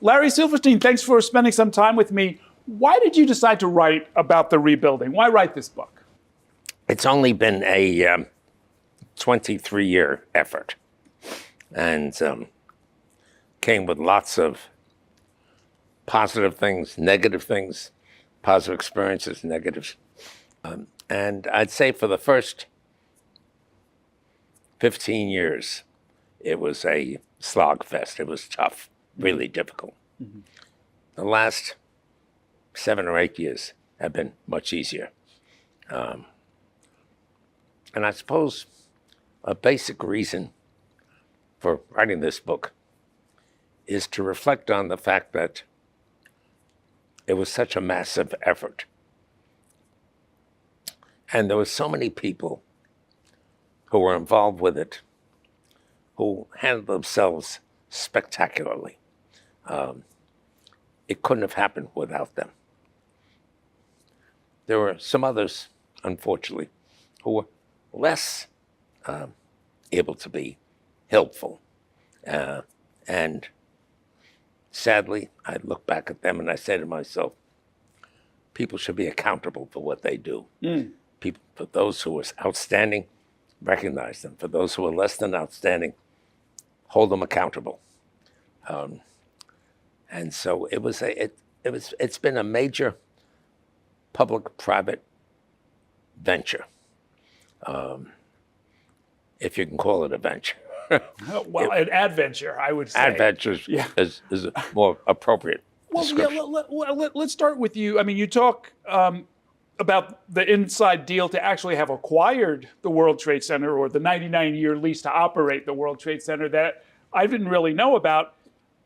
Larry Silverstein, thanks for spending some time with me. Why did you decide to write about the rebuilding? Why write this book? It's only been a 23-year effort, and came with lots of positive things, negative things, positive experiences, negatives. And I'd say for the first 15 years, it was a slog fest. It was tough, really difficult. Mm-hmm. The last 7 or 8 years have been much easier. And I suppose a basic reason for writing this book is to reflect on the fact that it was such a massive effort. And there were so many people who were involved with it, who handled themselves spectacularly. It couldn't have happened without them. There were some others, unfortunately, who were less able to be helpful. And sadly, I look back at them and I say to myself, people should be accountable for what they do. People, for those who were outstanding, recognize them. For those who are less than outstanding, hold them accountable. And so it's been a major public-private venture, if you can call it a venture. Well, an adventure, I would say. Adventure is a more appropriate description. Let's start with you. I mean, you talk about the inside deal to actually have acquired the World Trade Center, or the 99-year lease to operate the World Trade Center, that I didn't really know about.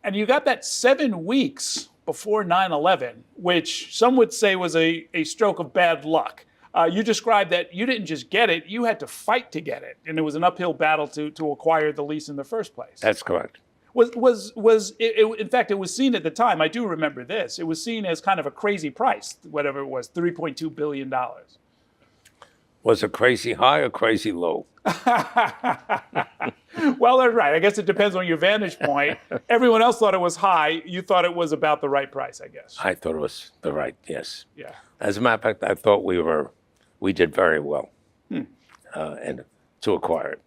And you got that 7 weeks before 9/11, which some would say was a stroke of bad luck. You described that you didn't just get it, you had to fight to get it. And it was an uphill battle to acquire the lease in the first place. That's correct. In fact, it was seen at the time, I do remember this, it was seen as kind of a crazy price, whatever it was, $3.2 billion. Was it crazy high or crazy low? Well, that's right. I guess it depends on your vantage point. Everyone else thought it was high. You thought it was about the right price, I guess. I thought it was the right, yes. Yeah. As a matter of fact, I thought we did very well and to acquire it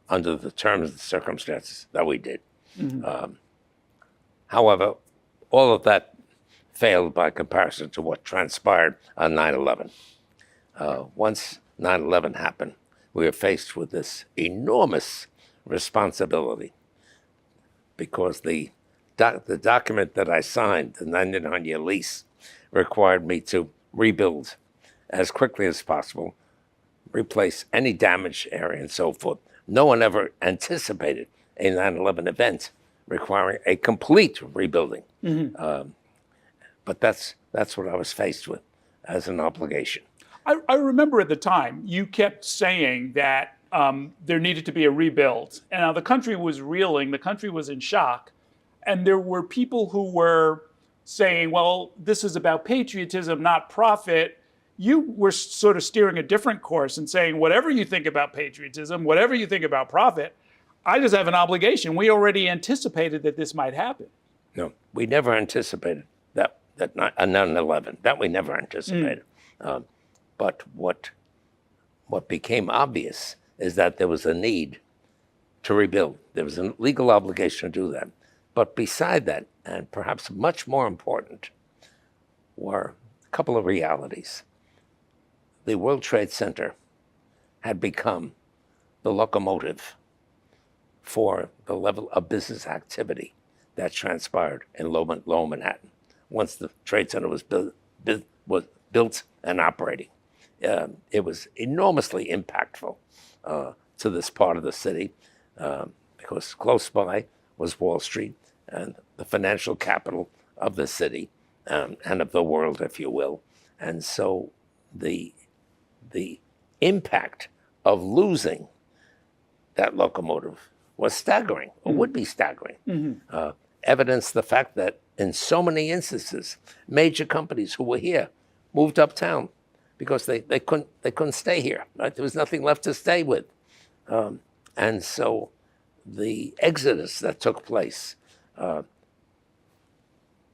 under the terms and circumstances that we did. Mm-hmm. However, all of that failed by comparison to what transpired on 9/11. Once 9/11 happened, we were faced with this enormous responsibility because the document that I signed, the 99-year lease, required me to rebuild as quickly as possible, replace any damaged area and so forth. No one ever anticipated a 9/11 event requiring a complete rebuilding. Mm-hmm. But that's what I was faced with as an obligation. I remember at the time you kept saying that there needed to be a rebuild. And now the country was reeling, the country was in shock. And there were people who were saying, well, this is about patriotism, not profit. You were sort of steering a different course and saying, whatever you think about patriotism, whatever you think about profit, I just have an obligation. We already anticipated that this might happen. No, we never anticipated that 9/11. That we never anticipated. But what became obvious is that there was a need to rebuild. There was a legal obligation to do that. But beside that, and perhaps much more important, were a couple of realities. The World Trade Center had become the locomotive for the level of business activity that transpired in Lower Manhattan once the Trade Center was built and operating. It was enormously impactful to this part of the city because close by was Wall Street and the financial capital of the city and of the world, if you will. And so the impact of losing that locomotive was staggering, or would be staggering. Mm-hmm. Evidence the fact that in so many instances, major companies who were here moved uptown because they couldn't stay here. Right? There was nothing left to stay with. And so the exodus that took place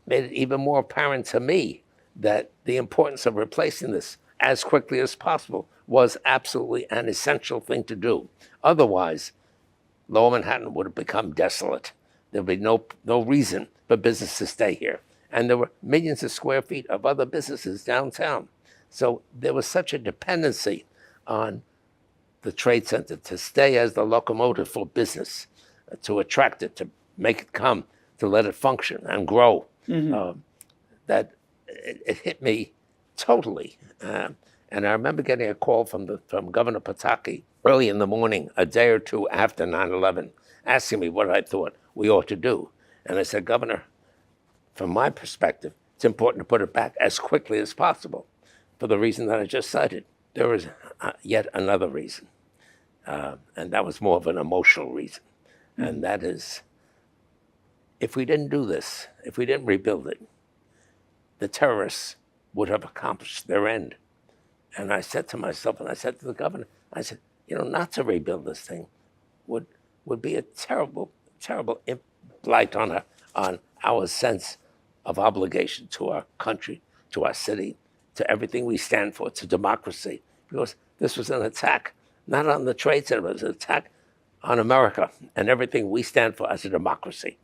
made it even more apparent to me that the importance of replacing this as quickly as possible was absolutely an essential thing to do. Otherwise, Lower Manhattan would have become desolate. There would be no reason for business to stay here. And there were millions of square feet of other businesses downtown. So there was such a dependency on the Trade Center to stay as the locomotive for business, to attract it, to make it come, to let it function and grow. That it hit me totally. And I remember getting a call from Governor Pataki early in the morning, a day or two after 9/11, asking me what I thought we ought to do. And I said, Governor, from my perspective, it's important to put it back as quickly as possible for the reason that I just cited. There was yet another reason, and that was more of an emotional reason. And that is, if we didn't do this, if we didn't rebuild it, the terrorists would have accomplished their end. And I said to myself, and I said to the governor, I said, not to rebuild this thing would be a terrible, terrible blight on our sense of obligation to our country, to our city, to everything we stand for, to democracy. Because this was an attack, not on the Trade Center, it was an attack on America and everything we stand for as a democracy.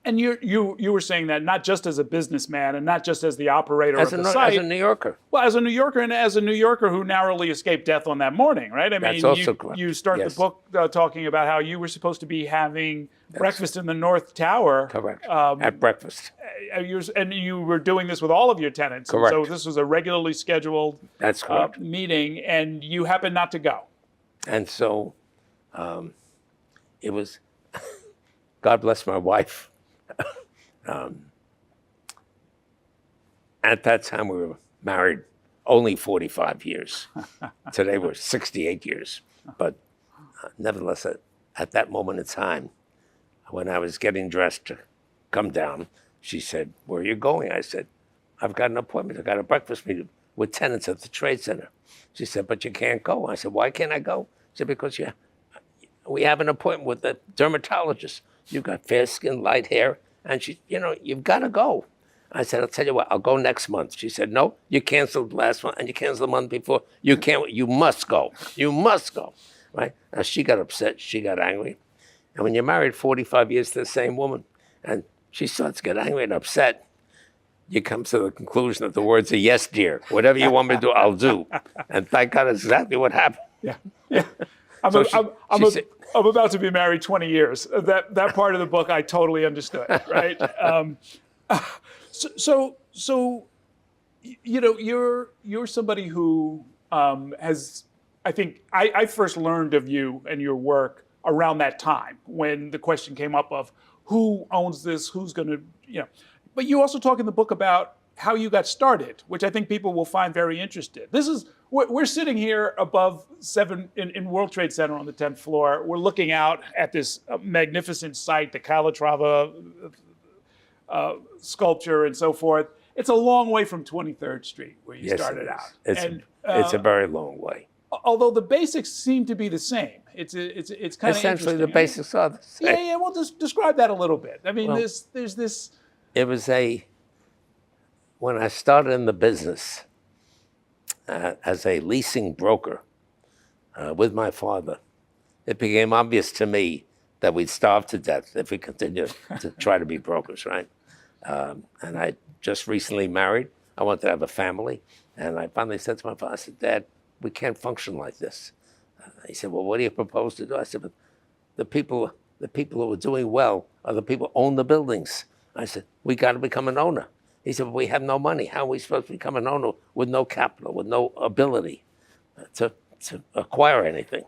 And you were saying that not just as a businessman and not just as the operator of the site. As a New Yorker. Well, as a New Yorker, and as a New Yorker who narrowly escaped death on that morning, right? I mean, That's also correct. You start the book talking about how you were supposed to be having breakfast in the North Tower. Correct. At breakfast. And you were doing this with all of your tenants. Correct. So this was a regularly scheduled That's correct. Meeting, and you happened not to go. And so it was, God bless my wife. At that time, we were married only 45 years. Today, we're 68 years. But nevertheless, at that moment in time, when I was getting dressed to come down, she said, "Where are you going?" I said, "I've got an appointment. I've got a breakfast meeting with tenants at the Trade Center." She said, "But you can't go." I said, "Why can't I go?" She said, "Because we have an appointment with the dermatologist. You've got fair skin, light hair, and you've got to go." I said, "I'll tell you what, I'll go next month." She said, "No, you canceled last month and you canceled the month before. You must go. You must go." Right? Now, she got upset. She got angry. And when you're married 45 years to the same woman and she starts to get angry and upset, you come to the conclusion that the words are, "Yes, dear. Whatever you want me to do, I'll do." And thank God that's exactly what happened. Yeah. I'm about to be married 20 years. That part of the book I totally understood, right? So you're somebody who has, I think, I first learned of you and your work around that time when the question came up of who owns this, who's going to, But you also talk in the book about how you got started, which I think people will find very interesting. We're sitting here above in World Trade Center on the 10th floor. We're looking out at this magnificent site, the Calatrava sculpture and so forth. It's a long way from 23rd Street where you started out. It's a very long way. Although the basics seem to be the same. It's kind of essentially interesting. The basics are the same. Yeah. Well, just describe that a little bit. I mean, there's this. It was when I started in the business as a leasing broker with my father, it became obvious to me that we'd starve to death if we continued to try to be brokers, right? And I just recently married. I wanted to have a family. And I finally said to my father, I said, "Dad, we can't function like this." He said, "Well, what do you propose to do?" I said, "But the people who are doing well are the people who own the buildings." I said, "We got to become an owner." He said, "But we have no money. How are we supposed to become an owner with no capital, with no ability to acquire anything?"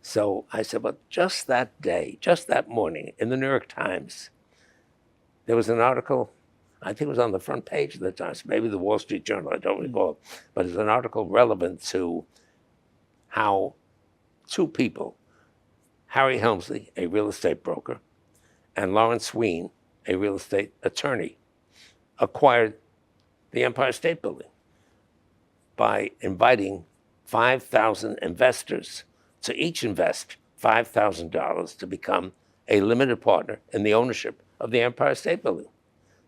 So I said, "But just that day, just that morning, in the New York Times, there was an article, I think it was on the front page of the Times, maybe the Wall Street Journal, I don't recall, but it's an article relevant to how two people, Harry Helmsley, a real estate broker, and Lawrence Wien, a real estate attorney, acquired the Empire State Building by inviting 5,000 investors to each invest $5,000 to become a limited partner in the ownership of the Empire State Building.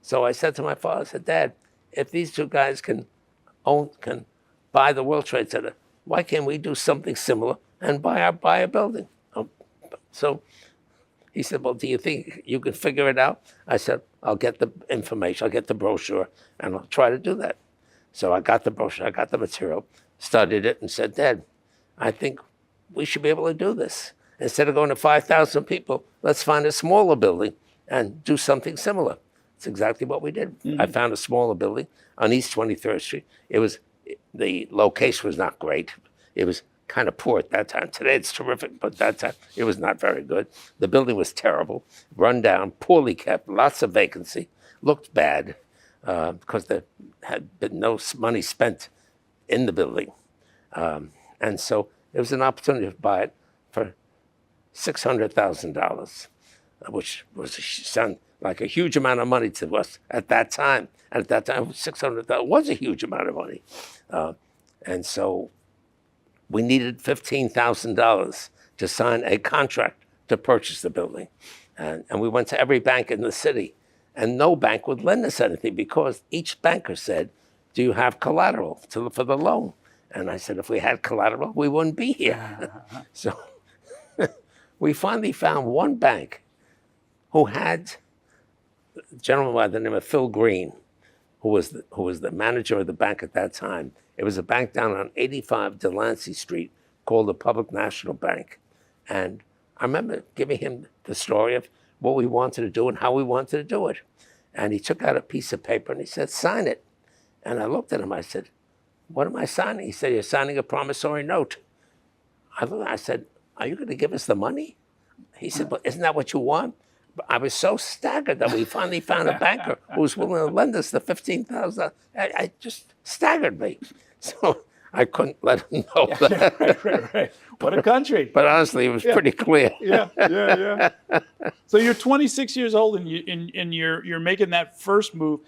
So I said to my father, I said, Dad, if these two guys can buy the World Trade Center, why can't we do something similar and buy a building? So he said, well, do you think you can figure it out? I said, I'll get the information, I'll get the brochure, and I'll try to do that. So I got the brochure, I got the material, studied it, and said, Dad, I think we should be able to do this. Instead of going to 5,000 people, let's find a smaller building and do something similar. It's exactly what we did. I found a smaller building on East 23rd Street. The location was not great. It was kind of poor at that time. Today it's terrific, but that time it was not very good. The building was terrible, run down, poorly kept, lots of vacancy, looked bad because there had been no money spent in the building. And so it was an opportunity to buy it for $600,000, which sound like a huge amount of money to us at that time. And at that time, $600,000 was a huge amount of money. And so we needed $15,000 to sign a contract to purchase the building. And we went to every bank in the city, and no bank would lend us anything because each banker said, do you have collateral for the loan? And I said, if we had collateral, we wouldn't be here. So we finally found one bank who had a gentleman by the name of Phil Green, who was the manager of the bank at that time. It was a bank down on 85 Delancey Street called the Public National Bank. And I remember giving him the story of what we wanted to do and how we wanted to do it. And he took out a piece of paper and he said, sign it. And I looked at him, I said, what am I signing? He said, you're signing a promissory note. I said, are you going to give us the money? He said, but isn't that what you want? But I was so staggered that we finally found a banker who was willing to lend us the $15,000. I just staggered me. So I couldn't let him know that. Right. What a country. But honestly, it was pretty clear. Yeah. So you're 26 years old and you're making that first move.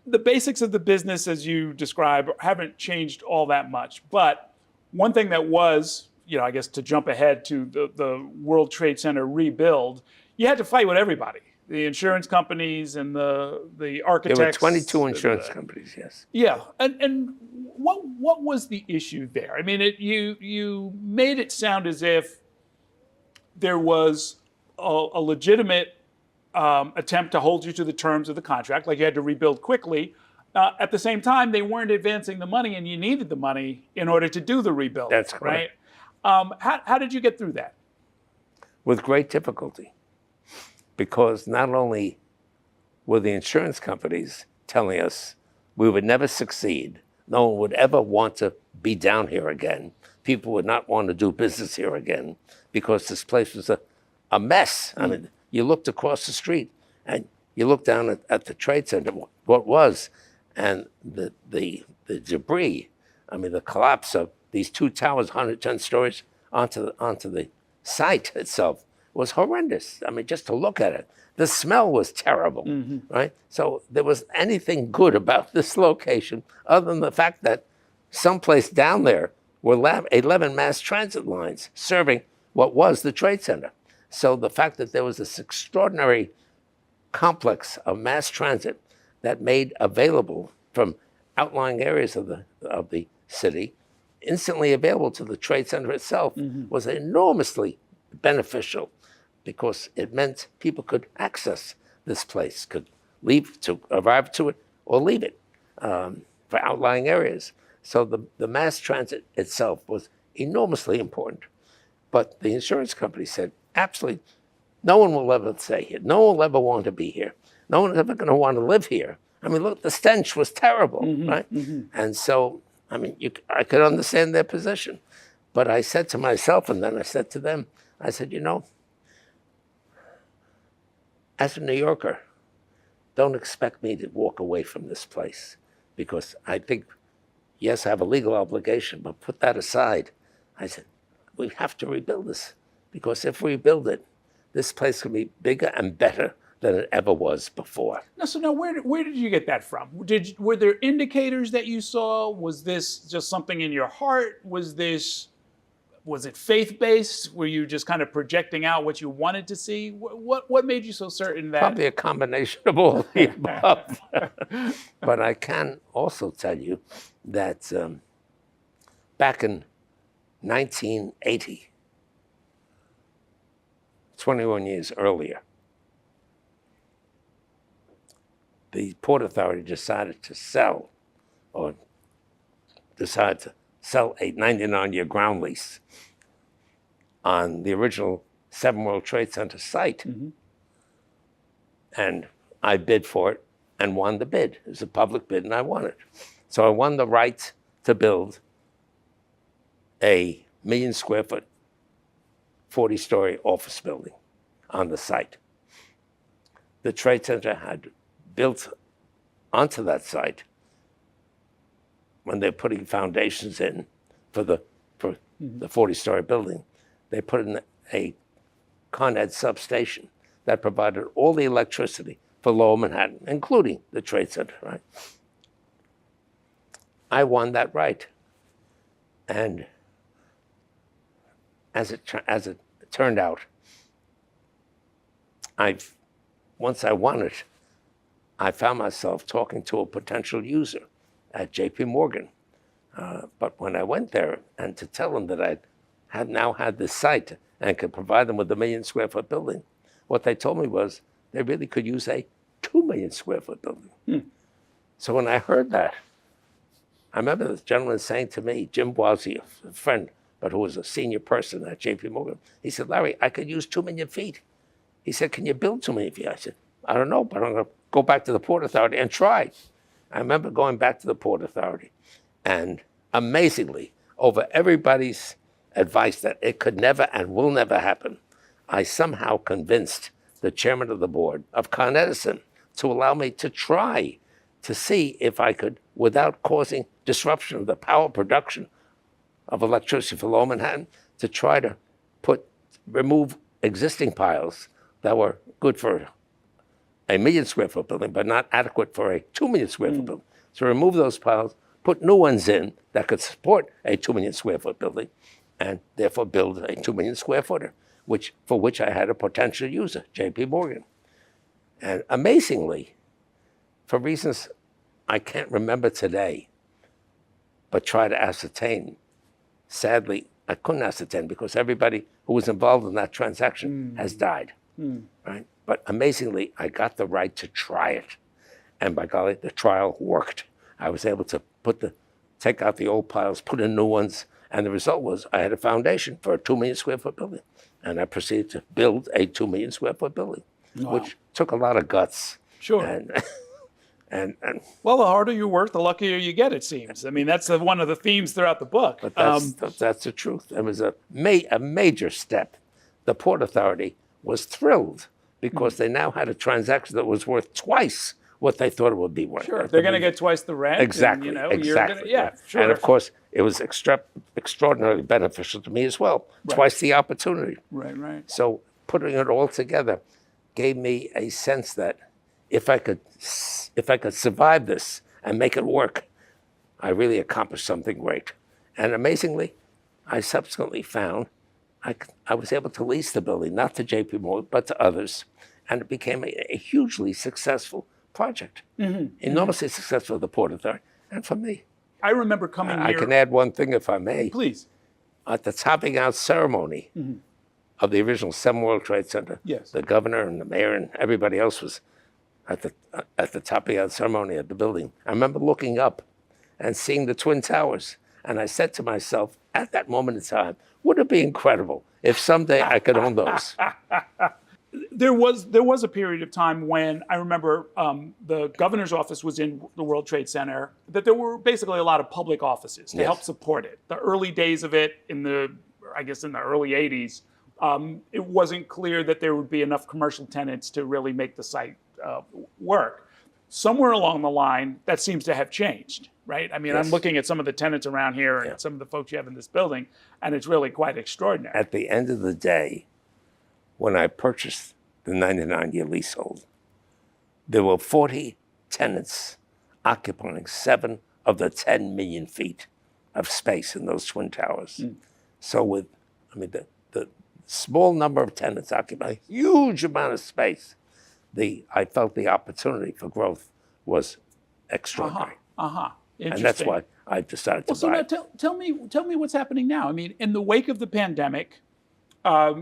The basics of the business, as you describe, haven't changed all that much. But one thing that was, I guess to jump ahead to the World Trade Center rebuild, you had to fight with everybody. The insurance companies and the architects. There were 22 insurance companies, yes. Yeah. And what was the issue there? I mean, you made it sound as if there was a legitimate attempt to hold you to the terms of the contract, like you had to rebuild quickly. At the same time, they weren't advancing the money, and you needed the money in order to do the rebuild. That's correct. Right? How did you get through that? With great difficulty, because not only were the insurance companies telling us we would never succeed, no one would ever want to be down here again, people would not want to do business here again, because this place was a mess. I mean, you looked across the street and you looked down at the Trade Center, what was, and the debris, I mean, the collapse of these two towers, 110 stories onto the site itself was horrendous. I mean, just to look at it. The smell was terrible, right? So there was anything good about this location other than the fact that someplace down there were 11 mass transit lines serving what was the Trade Center. So the fact that there was this extraordinary complex of mass transit that made available from outlying areas of the city, instantly available to the Trade Center itself, was enormously beneficial, because it meant people could access this place, could arrive to it or leave it for outlying areas. So the mass transit itself was enormously important. But the insurance company said, absolutely, no one will ever stay here. No one will ever want to be here. No one's ever going to want to live here. I mean, look, the stench was terrible, right? And so, I mean, I could understand their position. But I said to myself, and then I said to them, I said, as a New Yorker, don't expect me to walk away from this place, because I think, yes, I have a legal obligation, but put that aside. I said, we have to rebuild this, because if we build it, this place can be bigger and better than it ever was before. Now, where did you get that from? Were there indicators that you saw? Was this just something in your heart? Was this Was it faith-based? Were you just kind of projecting out what you wanted to see? What made you so certain that? Probably a combination of all of the above. But I can also tell you that back in 1980, 21 years earlier, the Port Authority decided to sell a 99-year ground lease on the original 7 World Trade Center site. Mm-hmm. And I bid for it and won the bid. It was a public bid and I won it. So I won the right to build a 1 million square foot, 40-story office building on the site. The Trade Center had built onto that site when they're putting foundations in for the 40-story building. They put in a Con Ed substation that provided all the electricity for Lower Manhattan, including the Trade Center, right? I won that right. And as it turned out, once I won it, I found myself talking to a potential user at JP Morgan. But when I went there and to tell them that I had now had this site and could provide them with a 1 million square foot building, what they told me was they really could use a 2 million square foot building. So when I heard that, I remember this gentleman saying to me, Jim Boise, a friend, but who was a senior person at JP Morgan, he said, Larry, I could use 2 million feet. He said, can you build 2 million feet? I said, I don't know, but I'm going to go back to the Port Authority and try. I remember going back to the Port Authority, and amazingly, over everybody's advice that it could never and will never happen, I somehow convinced the chairman of the board of Con Edison to allow me to try to see if I could, without causing disruption of the power production of electricity for Lower Manhattan, to try to remove existing piles that were good for a 1 million square foot building, but not adequate for a 2 million square foot building. So remove those piles, put new ones in that could support a 2 million square foot building, and therefore build a 2 million square footer, for which I had a potential user, JP Morgan. And amazingly, for reasons I can't remember today, but try to ascertain, sadly, I couldn't ascertain because everybody who was involved in that transaction has died, right? But amazingly, I got the right to try it. And by golly, the trial worked. I was able to take out the old piles, put in new ones, and the result was I had a foundation for a 2 million square foot building. And I proceeded to build a 2 million square foot building, which took a lot of guts. Sure. And well, the harder you work, the luckier you get, it seems. I mean, that's one of the themes throughout the book. But that's the truth. It was a major step. The Port Authority was thrilled because they now had a transaction that was worth twice what they thought it would be worth. Sure, they're going to get twice the rent. Exactly, And, exactly. Sure. And of course, it was extraordinarily beneficial to me as well. Right. Twice the opportunity. Right. So putting it all together gave me a sense that if I could survive this and make it work, I really accomplished something great. And amazingly, I subsequently found I was able to lease the building, not to JP Morgan, but to others. And it became a hugely successful project, enormously successful for the Port Authority and for me. I remember coming here. I can add one thing if I may. Please. At the topping out ceremony of the original 7 World Trade Center, yes, the governor and the mayor and everybody else was at the topping out ceremony at the building. I remember looking up and seeing the Twin Towers. And I said to myself, at that moment in time, would it be incredible if someday I could own those? There was a period of time when I remember the governor's office was in the World Trade Center, that there were basically a lot of public offices to help support it. The early days of it, in the early 80s, it wasn't clear that there would be enough commercial tenants to really make the site work. Somewhere along the line, that seems to have changed, right? I mean, I'm looking at some of the tenants around here and some of the folks you have in this building, and it's really quite extraordinary. At the end of the day, when I purchased the 99-year leasehold, there were 40 tenants occupying 7 of the 10 million feet of space in those Twin Towers. So with I mean, the small number of tenants occupy a huge amount of space. I felt the opportunity for growth was extraordinary. Interesting. And that's why I decided to So buy now it. tell me what's happening now. I mean, in the wake of the pandemic,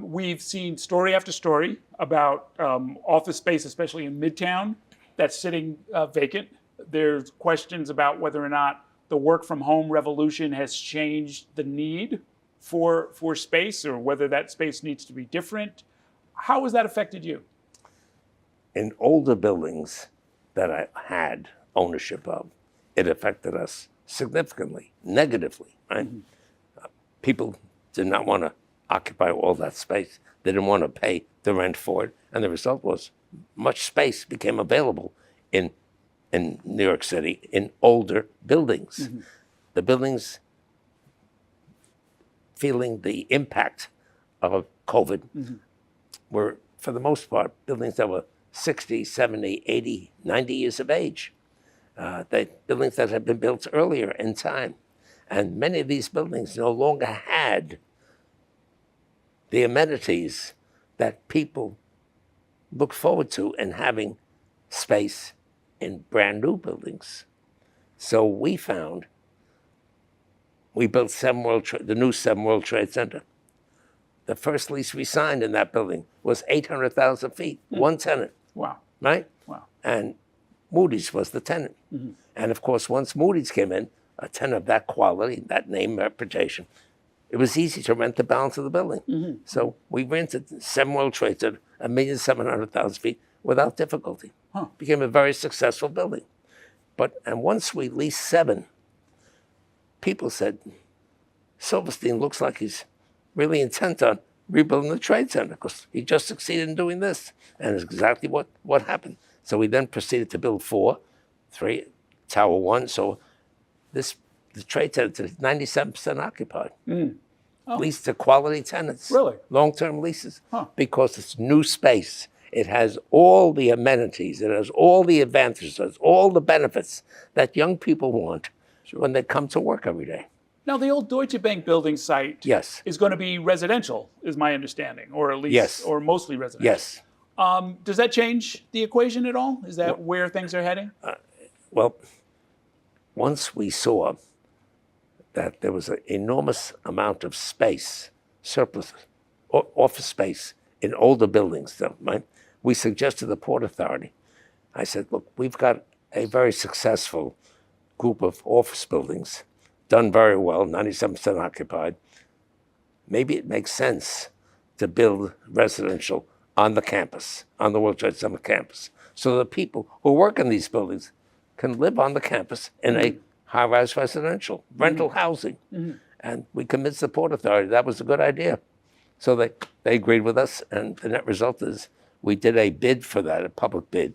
we've seen story after story about office space, especially in Midtown, that's sitting vacant. There's questions about whether or not the work from home revolution has changed the need for space, or whether that space needs to be different. How has that affected you? In older buildings that I had ownership of, it affected us significantly, negatively, right? People did not want to occupy all that space. They didn't want to pay the rent for it. And the result was much space became available in New York City in older buildings. The buildings feeling the impact of COVID were, for the most part, buildings that were 60, 70, 80, 90 years of age. Buildings that had been built earlier in time. And many of these buildings no longer had the amenities that people look forward to in having space in brand new buildings. So we built the new 7 World Trade Center. The first lease we signed in that building was 800,000 feet, one tenant. Wow. Right? Wow. And Moody's was the tenant. And of course, once Moody's came in, a tenant of that quality, that name reputation, it was easy to rent the balance of the building. So we rented 7 World Trade Center, 1,700,000 feet, without difficulty. Became a very successful building. And once we leased 7, people said, Silverstein looks like he's really intent on rebuilding the Trade Center because he just succeeded in doing this. And it's exactly what happened. So we then proceeded to build 4, 3, Tower 1. So the Trade Center is 97% occupied. Leased to quality tenants. Really? Long-term leases. Because it's new space. It has all the amenities. It has all the advantages. It has all the benefits that young people want when they come to work every day. Now, the old Deutsche Bank building site is going to be residential, is my understanding, or at least, or mostly residential. Yes. Does that change the equation at all? Is that where things are heading? Well, once we saw that there was an enormous amount of space, surplus office space in older buildings, right? We suggested the Port Authority. I said, look, we've got a very successful group of office buildings, done very well, 97% occupied. Maybe it makes sense to build residential on the campus, on the World Trade Center campus, so the people who work in these buildings can live on the campus in a high-rise residential, rental housing. And we convinced the Port Authority that was a good idea. So they agreed with us, and the net result is we did a bid for that, a public bid,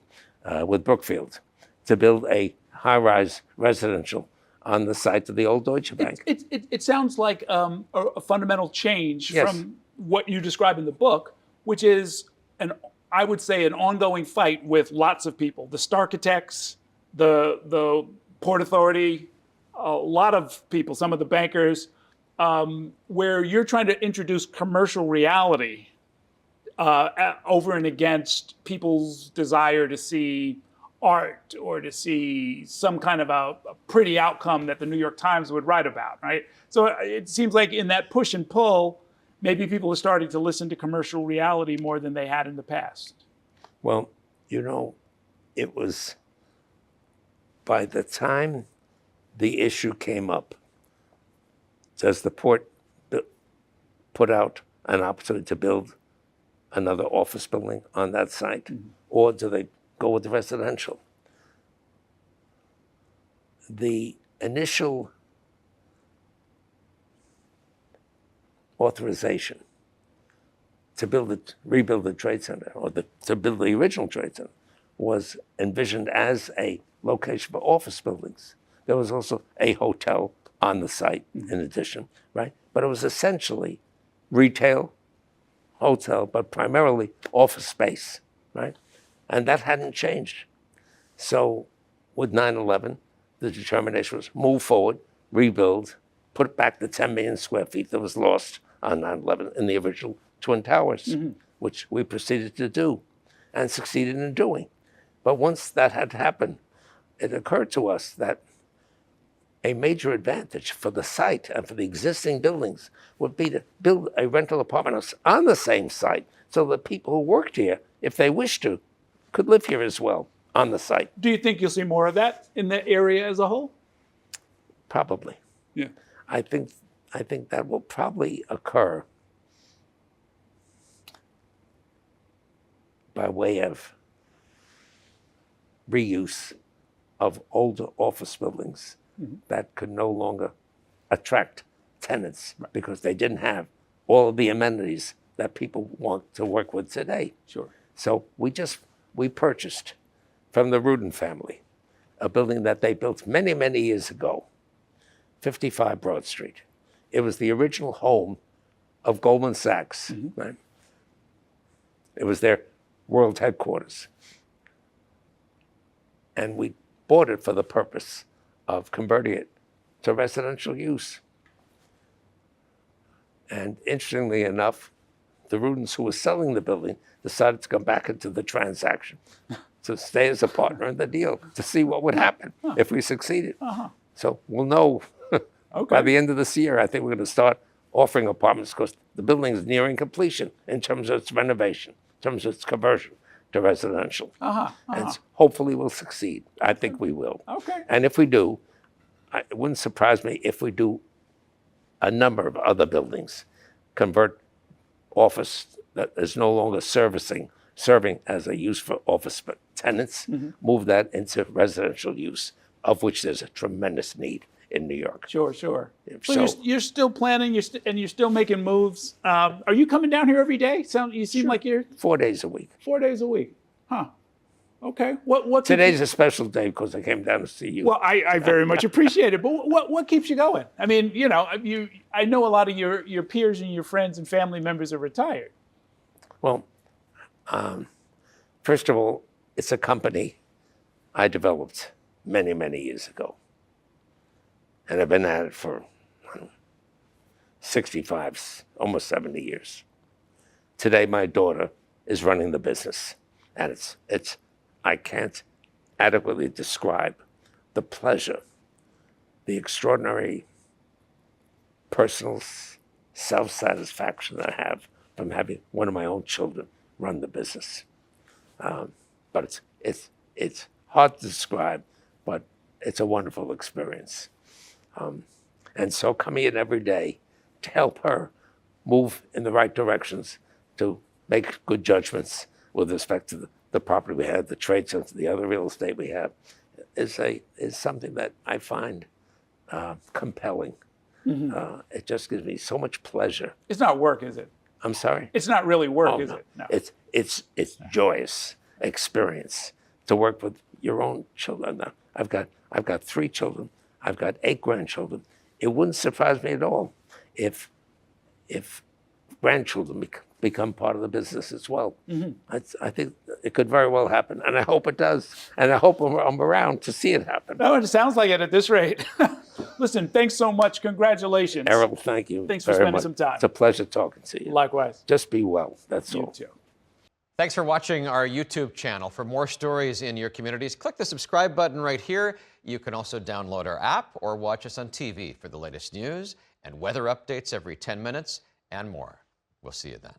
with Brookfield, to build a high-rise residential on the site of the old Deutsche Bank. It sounds like a fundamental change from what you describe in the book, which is, I would say, an ongoing fight with lots of people, the Starchitects, the Port Authority, a lot of people, some of the bankers, where you're trying to introduce commercial reality over and against people's desire to see art or to see some kind of a pretty outcome that the New York Times would write about, right? So it seems like in that push and pull, maybe people are starting to listen to commercial reality more than they had in the past. Well, it was by the time the issue came up, does the port put out an opportunity to build another office building on that site, or do they go with the residential? The initial authorization to rebuild the Trade Center, or to build the original Trade Center, was envisioned as a location for office buildings. There was also a hotel on the site in addition, right? But it was essentially retail, hotel, but primarily office space, right? And that hadn't changed. So with 9/11, the determination was move forward, rebuild, put back the 10 million square feet that was lost on 9/11 in the original Twin Towers, which we proceeded to do and succeeded in doing. But once that had happened, it occurred to us that a major advantage for the site and for the existing buildings would be to build a rental apartment house on the same site so that people who worked here, if they wished to, could live here as well on the site. Do you think you'll see more of that in the area as a whole? Probably. Yeah. I think that will probably occur by way of reuse of older office buildings that could no longer attract tenants because they didn't have all of the amenities that people want to work with today. Sure. So we purchased from the Rudin family a building that they built many, many years ago, 55 Broad Street. It was the original home of Goldman Sachs. Right? It was their world headquarters. And we bought it for the purpose of converting it to residential use. And interestingly enough, the Rudins who were selling the building decided to come back into the transaction, to stay as a partner in the deal, to see what would happen if we succeeded. So we'll know by the end of this year. I think we're going to start offering apartments because the building is nearing completion in terms of its renovation, in terms of its conversion to residential. And hopefully we'll succeed. I think we will. Okay. And if we do, it wouldn't surprise me if we do a number of other buildings, convert office that is no longer serving as a use for office tenants, move that into residential use, of which there's a tremendous need in New York. Sure. So you're still planning, and you're still making moves. Are you coming down here every day? You seem like you're 4 days a week. 4 days a week. Huh. Okay. What Today's a special day because I came down to see you. Well, I very much appreciate it. But what keeps you going? I mean, I know a lot of your peers and your friends and family members are retired. Well, first of all, it's a company I developed many, many years ago. And I've been at it for 65, almost 70 years. Today, my daughter is running the business. And I can't adequately describe the pleasure, the extraordinary personal self-satisfaction that I have from having one of my own children run the business. But it's hard to describe, but it's a wonderful experience. And so coming in every day to help her move in the right directions, to make good judgments with respect to the property we have, the trade center, the other real estate we have, is something that I find compelling. It just gives me so much pleasure. It's not work, is it? I'm sorry? It's not really work, is it? No. It's joyous experience to work with your own children. Now, I've got 3 children. I've got 8 grandchildren. It wouldn't surprise me at all if grandchildren become part of the business as well. I think it could very well happen, and I hope it does. And I hope I'm around to see it happen. No, it sounds like it at this rate. Listen, thanks so much. Congratulations. Errol, thank you. Thanks for very spending much. some time. It's a pleasure talking to you. Likewise. Just be well. That's all. You too. Thanks for watching our YouTube channel. For more stories in your communities, click the subscribe button right here. You can also download our app or watch us on TV for the latest news and weather updates every 10 minutes and more. We'll see you then.